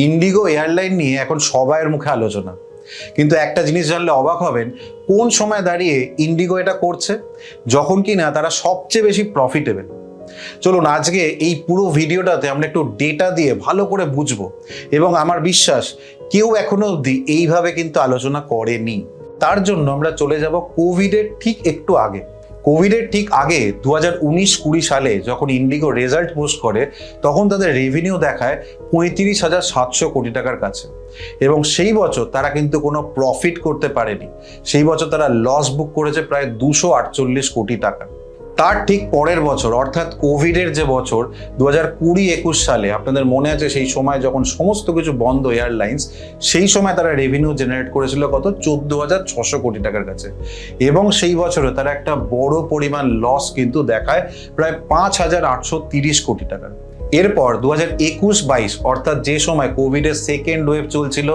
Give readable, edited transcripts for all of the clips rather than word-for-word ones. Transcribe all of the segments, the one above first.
Indigo airline নিয়ে এখন সবাইয়ের মুখে আলোচনা, কিন্তু একটা জিনিস জানলে অবাক হবেন, কোন সময় দাঁড়িয়ে ইন্ডিগো এটা করছে, যখন কিনা তারা সবচেয়ে বেশি প্রফিটেবল। চলুন আজকে এই পুরো ভিডিওটাতে আমরা একটু ডেটা দিয়ে ভালো করে বুঝবো, এবং আমার বিশ্বাস কেউ এখনো অবধি এইভাবে কিন্তু আলোচনা করেনি। তার জন্য আমরা চলে যাব কোভিডের ঠিক একটু আগে। কোভিডের ঠিক আগে 2019-20 সালে যখন ইন্ডিগো রেজাল্ট পোস্ট করে, তখন তাদের রেভিনিউ দেখায় 35,700 কোটি টাকার কাছে, এবং সেই বছর তারা কিন্তু কোনো প্রফিট করতে পারেনি। সেই বছর তারা লস বুক করেছে প্রায় 248 কোটি টাকা। তার ঠিক পরের বছর অর্থাৎ কোভিডের যে বছর 2020-21 সালে, আপনাদের মনে আছে সেই সময় যখন সমস্ত কিছু বন্ধ এয়ারলাইন্স, সেই সময় তারা রেভিনিউ জেনারেট করেছিল কত? 14,600 কোটি টাকার কাছে, এবং সেই বছরে তারা একটা বড় পরিমাণ লস কিন্তু দেখায় প্রায় 5,830 কোটি টাকার। এরপর 2021-22 অর্থাৎ যে সময় কোভিডের সেকেন্ড ওয়েভ চলছিল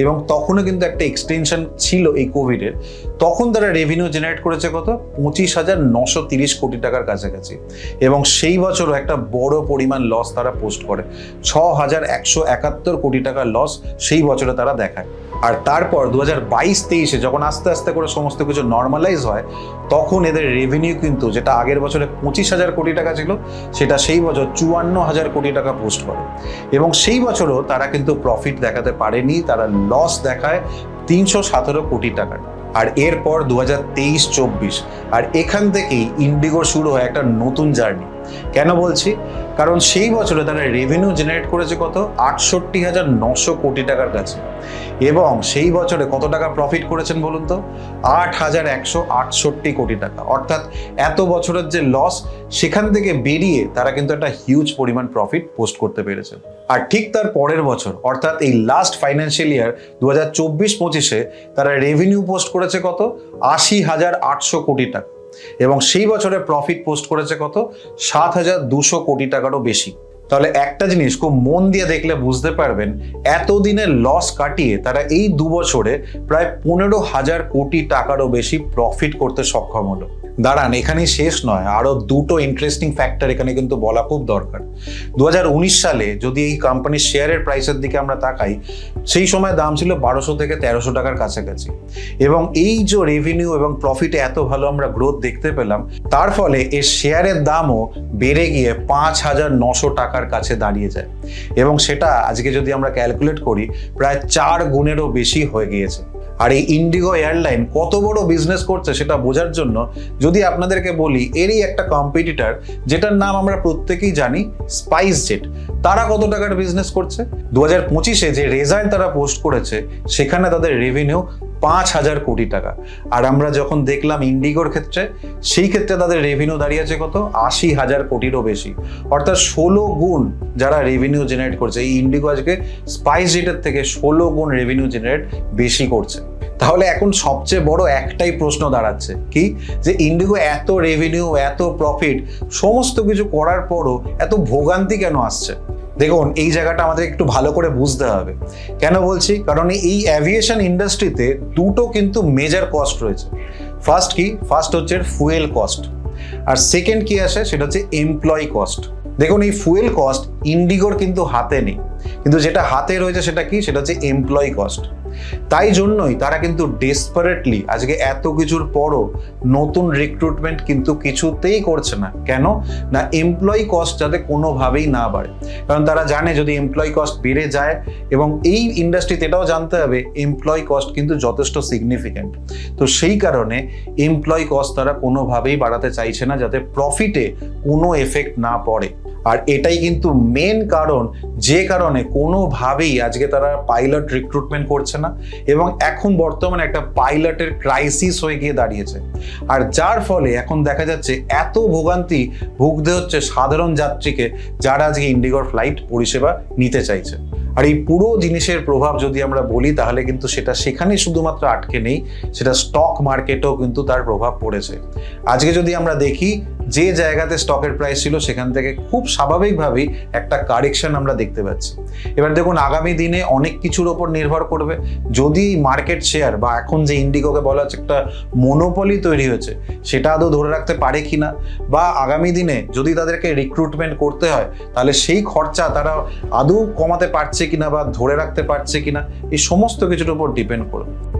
এবং তখনও কিন্তু একটা এক্সটেনশন ছিল এই কোভিডের, তখন তারা রেভিনিউ জেনারেট করেছে কত? 25,930 কোটি টাকার কাছাকাছি, এবং সেই বছরও একটা বড় পরিমাণ লস তারা পোস্ট করে, 6,171 কোটি টাকার লস সেই বছরে তারা দেখায়। আর তারপর 2022-23-এ যখন আস্তে আস্তে করে সমস্ত কিছু নর্মালাইজ হয়, তখন এদের রেভিনিউ কিন্তু যেটা আগের বছরে 25,000 কোটি টাকা ছিল, সেটা সেই বছর 54,000 কোটি টাকা পোস্ট করে, এবং সেই বছরও তারা কিন্তু প্রফিট দেখাতে পারেনি, তারা লস দেখায় 317 কোটি টাকার। আর এরপর 2023-24, আর এখান থেকেই ইন্ডিগোর শুরু হয় একটা নতুন জার্নি। কেন বলছি? কারণ সেই বছরে তারা রেভিনিউ জেনারেট করেছে কত? 68,900 কোটি টাকার কাছে, এবং সেই বছরে কত টাকা প্রফিট করেছেন বলুন তো? 8,168 কোটি টাকা। অর্থাৎ এত বছরের যে লস, সেখান থেকে বেরিয়ে তারা কিন্তু একটা হিউজ পরিমাণ প্রফিট পোস্ট করতে পেরেছে। আর ঠিক তার পরের বছর অর্থাৎ এই লাস্ট ফাইন্যান্সিয়াল ইয়ার 2024-25-এ তারা রেভিনিউ পোস্ট করেছে কত? 80,800 কোটি টাকা, এবং সেই বছরে প্রফিট পোস্ট করেছে কত? 7,200 কোটি টাকারও বেশি। তাহলে একটা জিনিস খুব মন দিয়ে দেখলে বুঝতে পারবেন, এতদিনের লস কাটিয়ে তারা এই 2 বছরে প্রায় 15,000 কোটি টাকারও বেশি প্রফিট করতে সক্ষম হলো। দাঁড়ান, এখানেই শেষ নয়, আরো দুটো ইন্টারেস্টিং ফ্যাক্টর এখানে কিন্তু বলা খুব দরকার। 2019 সালে যদি এই কোম্পানির শেয়ারের প্রাইসের দিকে আমরা তাকাই, সেই সময় দাম ছিল 1200 থেকে 1300 টাকার কাছাকাছি, এবং এই যে রেভিনিউ এবং প্রফিটে এত ভালো আমরা গ্রোথ দেখতে পেলাম, তার ফলে এর শেয়ারের দামও বেড়ে গিয়ে 5,900 টাকার কাছে দাঁড়িয়ে যায়, এবং সেটা আজকে যদি আমরা ক্যালকুলেট করি প্রায় 4 গুণেরও বেশি হয়ে গিয়েছে। আর এই ইন্ডিগো এয়ারলাইন কত বড় বিজনেস করছে সেটা বোঝার জন্য যদি আপনাদেরকে বলি, এরই একটা কম্পিটিটর যেটার নাম আমরা প্রত্যেকেই জানি, স্পাইসজেট, তারা কত টাকার বিজনেস করছে? 2025-এ যে রেজাল্ট তারা পোস্ট করেছে, সেখানে তাদের রেভিনিউ 5,000 কোটি টাকা। আর আমরা যখন দেখলাম ইন্ডিগোর ক্ষেত্রে, সেই ক্ষেত্রে তাদের রেভিনিউ দাঁড়িয়েছে কত? 80,000 কোটিরও বেশি। অর্থাৎ 16 গুণ যারা রেভিনিউ জেনারেট করছে, এই ইন্ডিগো আজকে স্পাইসজেটের থেকে 16 গুণ রেভিনিউ জেনারেট বেশি করছে। তাহলে এখন সবচেয়ে বড় একটাই প্রশ্ন দাঁড়াচ্ছে, কি? যে ইন্ডিগো এত রেভিনিউ, এত প্রফিট, সমস্ত কিছু করার পরও এত ভোগান্তি কেন আসছে? দেখুন, এই জায়গাটা আমাদের একটু ভালো করে বুঝতে হবে। কেন বলছি? কারণ এই অ্যাভিয়েশন ইন্ডাস্ট্রিতে দুটো কিন্তু মেজর কস্ট রয়েছে। ফার্স্ট কি? ফার্স্ট হচ্ছে ফুয়েল কস্ট, আর সেকেন্ড কি আসে? সেটা হচ্ছে এমপ্লয়ি কস্ট। দেখুন, এই ফুয়েল কস্ট ইন্ডিগোর কিন্তু হাতে নেই, কিন্তু যেটা হাতে রয়েছে সেটা কি? সেটা হচ্ছে এমপ্লয়ি কস্ট। তাই জন্যই তারা কিন্তু ডেসপারেটলি আজকে এত কিছুর পরও নতুন রিক্রুটমেন্ট কিন্তু কিছুতেই করছে না। কেন না? এমপ্লয়ি কস্ট যাতে কোনোভাবেই না বাড়ে, কারণ তারা জানে যদি এমপ্লয়ি কস্ট বেড়ে যায়, এবং এই ইন্ডাস্ট্রিতে এটাও জানতে হবে এমপ্লয়ি কস্ট কিন্তু যথেষ্ট সিগনিফিক্যান্ট, তো সেই কারণে এমপ্লয়ি কস্ট তারা কোনোভাবেই বাড়াতে চাইছে না, যাতে প্রফিটে কোনো এফেক্ট না পড়ে। আর এটাই কিন্তু মেন কারণ, যে কারণে কোনোভাবেই আজকে তারা পাইলট রিক্রুটমেন্ট করছে না, এবং এখন বর্তমানে একটা পাইলটের ক্রাইসিস হয়ে গিয়ে দাঁড়িয়েছে। আর যার ফলে এখন দেখা যাচ্ছে এত ভোগান্তি ভুগতে হচ্ছে সাধারণ যাত্রীকে, যারা আজকে ইন্ডিগোর ফ্লাইট পরিষেবা নিতে চাইছে। আর এই পুরো জিনিসের প্রভাব যদি আমরা বলি, তাহলে কিন্তু সেটা সেখানে শুধুমাত্র আটকে নেই, সেটা স্টক মার্কেটেও কিন্তু তার প্রভাব পড়েছে। আজকে যদি আমরা দেখি, যে জায়গাতে স্টকের প্রাইস ছিল সেখান থেকে খুব স্বাভাবিকভাবেই একটা কারেকশন আমরা দেখতে পাচ্ছি। এবার দেখুন আগামী দিনে অনেক কিছুর ওপর নির্ভর করবে। যদি মার্কেট শেয়ার বা এখন যে ইন্ডিগোকে বলা হচ্ছে একটা মনোপলি তৈরি হয়েছে সেটা আদৌ ধরে রাখতে পারে কিনা, বা আগামী দিনে যদি তাদেরকে রিক্রুটমেন্ট করতে হয় তাহলে সেই খরচা তারা আদৌ কমাতে পারছে কিনা বা ধরে রাখতে পারছে কিনা, এই সমস্ত কিছুর উপর ডিপেন্ড করবে।